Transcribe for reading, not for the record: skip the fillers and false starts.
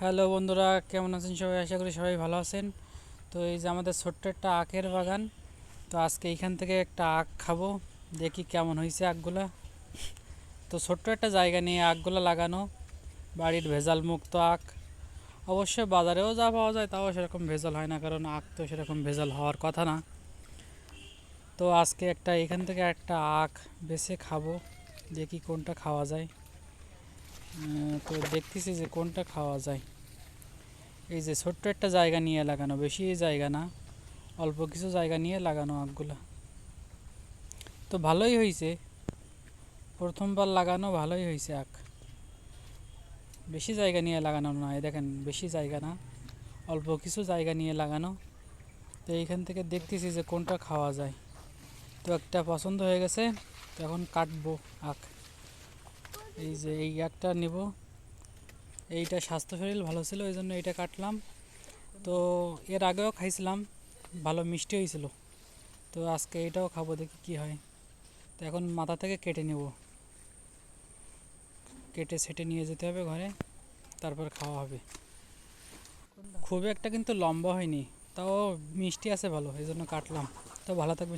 Hello বন্ধুরা, কেমন আছেন সবাই? আশা করি সবাই ভালো আছেন। তো এই যে আমাদের ছোট্ট একটা আখের বাগান। তো আজকে এইখান থেকে একটা আখ খাবো, দেখি কেমন হয়েছে আখগুলা। তো ছোট্ট একটা জায়গা নিয়ে আখগুলা লাগানো, বাড়ির ভেজাল মুক্ত আখ। অবশ্যই বাজারেও যা পাওয়া যায় তাও সেরকম ভেজাল হয় না, কারণ আখ তো সেরকম ভেজাল হওয়ার কথা না। তো আজকে এখান থেকে একটা আখ বেছে খাবো, দেখি কোনটা খাওয়া যায়। তো দেখতেছি যে কোনটা খাওয়া যায়। এই যে ছোট্ট একটা জায়গা নিয়ে লাগানো, বেশি জায়গা না, অল্প কিছু জায়গা নিয়ে লাগানো আখগুলা। তো ভালোই হয়েছে, প্রথমবার লাগানো ভালোই হয়েছে আখ। বেশি জায়গা নিয়ে লাগানো না, এই দেখেন বেশি জায়গা না, অল্প কিছু জায়গা নিয়ে লাগানো। তো এইখান থেকে দেখতেছি যে কোনটা খাওয়া যায়। তো একটা পছন্দ হয়ে গেছে, তো এখন কাটবো আখ। এই যে এই আখটা নেব, এইটা স্বাস্থ্য শরীর ভালো ছিল এই জন্য এইটা কাটলাম। তো এর আগেও খাইছিলাম, ভালো মিষ্টি হয়েছিল। তো আজকে এটাও খাবো, দেখি কি হয়। তো এখন মাথা থেকে কেটে নেব, কেটে সেটে নিয়ে যেতে হবে ঘরে, তারপর খাওয়া হবে। খুব একটা কিন্তু লম্বা হয়নি, তাও মিষ্টি আছে ভালো, এই জন্য কাটলাম। তো ভালো থাকবেন।